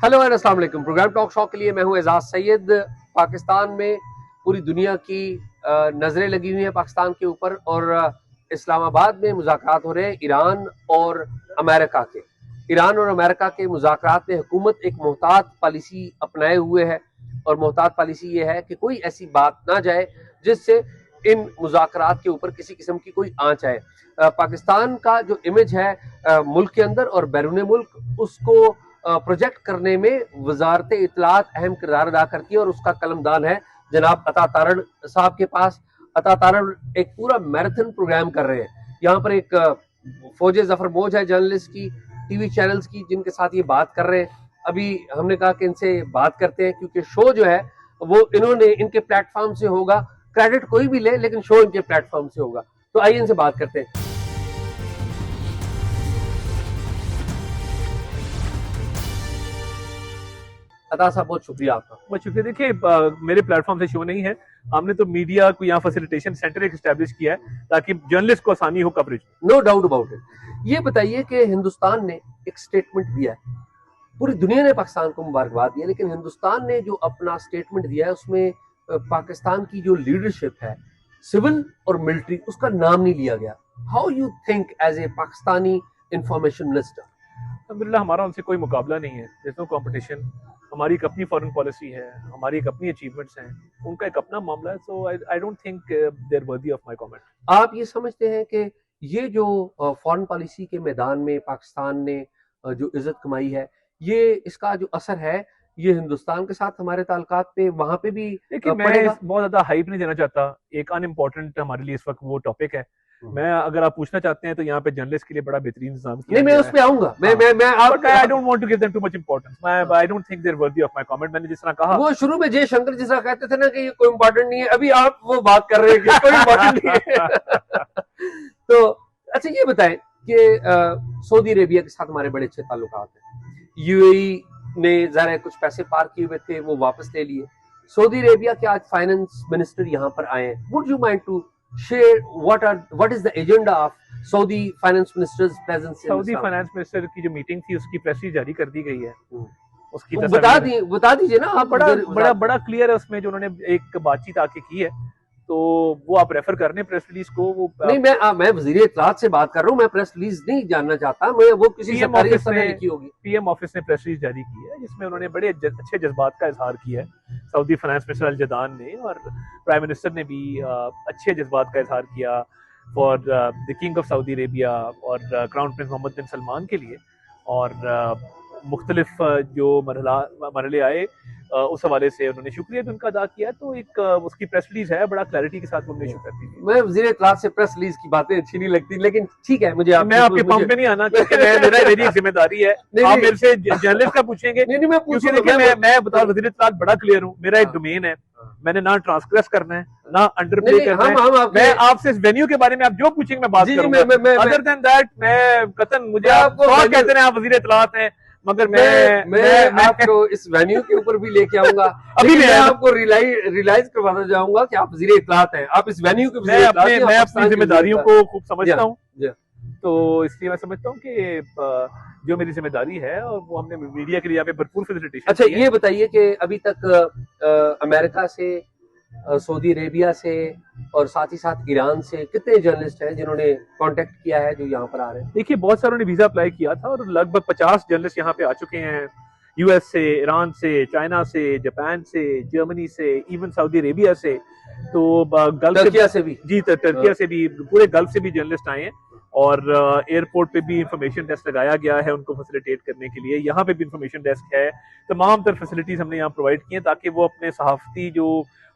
Hello and अस्सलाम वालेकुम। Programme talk shock के लिए मैं हूं एजाज सैयद। पाकिस्तान में पूरी दुनिया की नजरें लगी हुई हैं पाकिस्तान के ऊपर और इस्लामाबाद में मुज़ाकरात हो रहे हैं ईरान और अमेरिका के। ईरान और अमेरिका के मुज़ाकरात में हुकूमत एक मोहतात पॉलिसी अपनाए हुए है और मोहतात पॉलिसी ये है कि कोई ऐसी बात ना जाए जिससे इन मुज़ाकरात के ऊपर किसी किस्म की कोई आंच आए। पाकिस्तान का जो इमेज है मुल्क के अंदर और बैरून मुल्क, उसको प्रोजेक्ट करने में वजारत इत्तलात अहम किरदार अदा करती है और उसका कलमदान है जनाब अता तारड़ साहब के पास। अता तारड़ एक पूरा मैराथन प्रोग्राम कर रहे हैं। यहाँ पर एक फौजे जफर मौज है जर्नलिस्ट की, टीवी चैनल्स की, जिनके साथ ये बात कर रहे हैं। अभी हमने कहा कि इनसे बात करते हैं क्योंकि शो जो है वो इन्होंने इनके प्लेटफॉर्म से होगा। क्रेडिट कोई भी ले लेकिन शो इनके प्लेटफॉर्म से होगा। तो आइए इनसे बात करते हैं। अता साहब बहुत शुक्रिया आपका। बहुत शुक्रिया। देखिए, मेरे प्लेटफॉर्म से शो नहीं है, हमने तो मीडिया को यहाँ फैसिलिटेशन सेंटर एक एस्टेब्लिश किया है ताकि जर्नलिस्ट को आसानी हो coverage. No doubt about it. ये बताइए कि हिंदुस्तान ने एक स्टेटमेंट दिया है, पूरी दुनिया ने पाकिस्तान को मुबारकबाद दी है, लेकिन हिंदुस्तान ने जो अपना स्टेटमेंट दिया है उसमें पाकिस्तान की जो लीडरशिप है सिविल और मिलिट्री, उसका नाम नहीं लिया गया। How you think as a Pakistani information minister? अल्हम्दुलिल्लाह हमारा उनसे कोई मुकाबला नहीं है, देयर इज नो कंपटीशन। हमारी एक अपनी फॉरेन पॉलिसी है, हमारी एक अपनी अचीवमेंट्स हैं, उनका एक अपना मामला है। So I don't think they are worthy of my comment. आप ये समझते हैं कि ये जो फॉरेन पॉलिसी के मैदान में पाकिस्तान ने जो इज्जत कमाई है, ये इसका जो असर है ये हिंदुस्तान के साथ हमारे ताल्लुकात पे वहां पे भी देखिए, मैं बहुत ज्यादा हाइप नहीं देना चाहता, एक अनइम्पोर्टेंट हमारे लिए इस वक्त वो टॉपिक है। मैं, अगर आप पूछना चाहते हैं तो यहाँ पे जर्नलिस्ट के लिए बड़ा बेहतरीन इंतजाम किया नहीं, मैं उस पे आऊंगा। मैं आप I don't want to give them too much importance. I don't think they are worthy of my comment. मैंने जिस तरह कहा, वो शुरू में जय शंकर जिस तरह कहते थे ना कि ये कोई इंपॉर्टेंट नहीं है, अभी आप वो बात कर रहे हैं कि कोई इंपॉर्टेंट नहीं है। तो अच्छा ये बताएं कि सऊदी अरेबिया के साथ हमारे बड़े अच्छे ताल्लुकात हैं। यूएई ने जरा कुछ पैसे पार किए हुए थे, वो वापस ले लिए। सऊदी अरेबिया के आज फाइनेंस मिनिस्टर यहाँ पर आए हैं। Would you mind to share what is the agenda of Saudi finance minister's presence? Saudi finance minister की जो मीटिंग थी उसकी प्रेस रिलीज जारी कर दी गई है। उसकी बता दीजिए ना आप। बड़ा क्लियर है उसमें जो उन्होंने एक बातचीत आके की है, तो वो आप रेफर कर रहे प्रेस रिलीज को। वो नहीं, मैं वज़ीर इत्तलात से बात कर रहा हूँ, मैं प्रेस रिलीज नहीं जानना चाहता। मैं वो किसी सरकारी अफसर ने लिखी होगी। पीएम ऑफिस ने प्रेस रिलीज जारी की है जिसमें उन्होंने बड़े अच्छे जज्बात का इजहार किया है। सऊदी फाइनेंस मिनिस्टर अल जदान ने और प्राइम मिनिस्टर ने भी अच्छे जज्बात का इजहार किया for the king of Saudi Arabia और क्राउन प्रिंस मोहम्मद बिन सलमान के लिए। और मुख्तलिफ जो मरहले आए उस हवाले से उन्होंने शुक्रिया भी उनका अदा किया। तो एक उसकी प्रेस रिलीज है, बड़ा क्लैरिटी के साथ उन्होंने इशू कर दी। मैं वज़ीर इत्तलात से प्रेस रिलीज की बातें अच्छी नहीं लगती, लेकिन ठीक है, मुझे मैं आपके पंप पे नहीं आना क्योंकि मेरी जिम्मेदारी है। आप मेरे से जर्नलिस्ट का पूछेंगे। नहीं, मैं पूछूंगा। देखिए, मैं बता वज़ीर इत्तलात बड़ा क्लियर हूँ, मेरा एक डोमेन है, मैंने ना ट्रांसग्रेस करना है ना अंडरप्ले करना है। मैं आपसे इस वेन्यू के बारे में आप जो पूछेंगे मैं बात करूंगा। अदर देन दैट मैं कतन, मुझे आपको कहते हैं आप वज़ीर इत्तलात हैं, मगर मैं आपको इस वेन्यू के ऊपर भी लेके आऊंगा। अभी मैं आपको रियलाइज करवाना चाहूंगा कि आप वज़ीर इत्तलात हैं, आप इस वेन्यू के। मैं अपनी जिम्मेदारियों को खूब समझता हूँ, तो इसलिए मैं समझता हूँ कि जो मेरी जिम्मेदारी है और वो हमने मीडिया के लिए यहाँ पे भरपूर फैसिलिटेशन। अच्छा ये बताइए कि अभी तक अमेरिका से, सऊदी अरेबिया से और साथ ही साथ ईरान से कितने जर्नलिस्ट हैं जिन्होंने कांटेक्ट किया है जो यहाँ पर आ रहे हैं? देखिए, बहुत सारों ने वीजा अप्लाई किया था और लगभग 50 जर्नलिस्ट यहाँ पे आ चुके हैं। यूएस से, ईरान से, चाइना से, जापान से, जर्मनी से, इवन सऊदी अरेबिया से, तो टर्किया से भी। जी, टर्किया से भी, पूरे गल्फ से भी जर्नलिस्ट आए हैं। और एयरपोर्ट पे भी इंफॉर्मेशन डेस्क लगाया गया है उनको फैसिलिटेट करने के लिए। यहाँ पे भी इंफॉर्मेशन डेस्क है, तमाम तरह फैसिलिटीज हमने यहाँ प्रोवाइड की हैं ताकि वो अपने सहाफती जो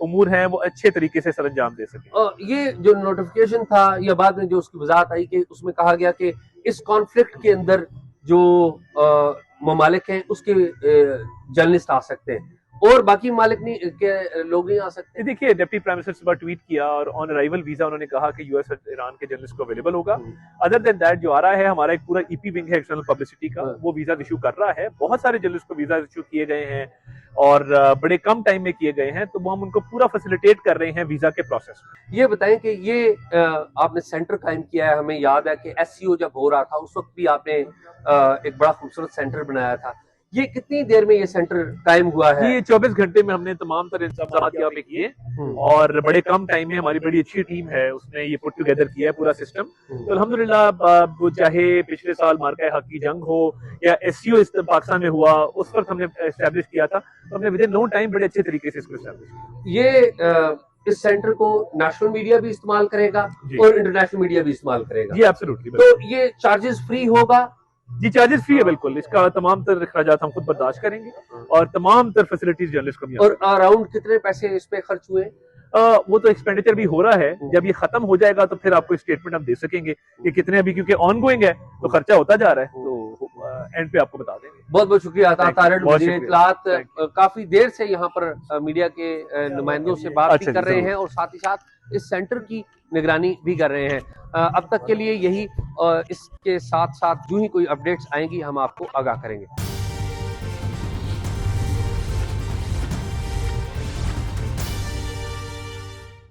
उमूर हैं वो अच्छे तरीके से सर अंजाम दे सके। ये जो नोटिफिकेशन था या बाद में जो उसकी वजाहत आई कि उसमें कहा गया कि इस कॉन्फ्लिक्ट के अंदर जो ममालिक हैं उसके जर्नलिस्ट आ सकते हैं और बाकी मालिक नहीं के लोग नहीं आ सकते। देखिए, डिप्टी प्राइम मिनिस्टर सुबह ट्वीट किया और ऑन अराइवल वीजा उन्होंने कहा कि यूएस और ईरान के जर्नलिस्ट को अवेलेबल होगा। अदर देन दैट जो आ रहा है, हमारा एक पूरा ईपी विंग है एक्सटर्नल पब्लिसिटी का, वो वीजा इशू कर रहा है। बहुत सारे जर्नलिस्ट को वीजा इशू किए गए हैं और बड़े कम टाइम में किए गए हैं, तो वो हम उनको पूरा फैसिलिटेट कर रहे हैं वीजा के प्रोसेस में। ये बताएं कि ये आपने सेंटर कायम किया है, हमें याद है कि एससीओ जब हो रहा था उस वक्त भी आपने एक बड़ा खूबसूरत सेंटर बनाया था। ये कितनी देर में ये सेंटर कायम हुआ है? ये 24 घंटे में हमने तमाम तरह इंतजाम यहाँ पे किए और बड़े कम टाइम में हमारी बड़ी अच्छी टीम है उसने ये पुट टुगेदर किया है पूरा सिस्टम। तो अल्हम्दुलिल्लाह वो चाहे पिछले साल मार्का हक की जंग हो या SCO इस पाकिस्तान में हुआ उस वक्त हमने एस्टेब्लिश किया था, तो हमने विद इन नो टाइम बड़े अच्छे तरीके से इसको एस्टेब्लिश किया। ये इस सेंटर को नेशनल मीडिया भी इस्तेमाल करेगा और इंटरनेशनल मीडिया भी इस्तेमाल करेगा? जी एब्सोल्युटली। तो ये चार्जेस फ्री होगा? जी चार्जेस फ्री है बिल्कुल, इसका तमाम तर अखराजात हम खुद बर्दाश्त करेंगे और तमाम तर फैसिलिटीज जर्नलिस्ट को भी। और अराउंड कितने पैसे इस पे खर्च हुए? वो तो एक्सपेंडिचर भी हो रहा है, जब ये खत्म हो जाएगा तो फिर आपको स्टेटमेंट हम दे सकेंगे कि कितने, अभी क्योंकि ऑनगोइंग है तो खर्चा होता जा रहा है, तो एंड पे आपको बता देंगे। बहुत बहुत शुक्रिया अता तारिड़, वज़ीर इत्तलात। काफी देर से यहाँ पर मीडिया के नुमाइंदों से बात भी कर रहे हैं और साथ ही साथ इस सेंटर की निगरानी भी कर रहे हैं। अब तक के लिए यही, इसके साथ साथ जो ही कोई अपडेट्स आएंगी हम आपको आगाह करेंगे।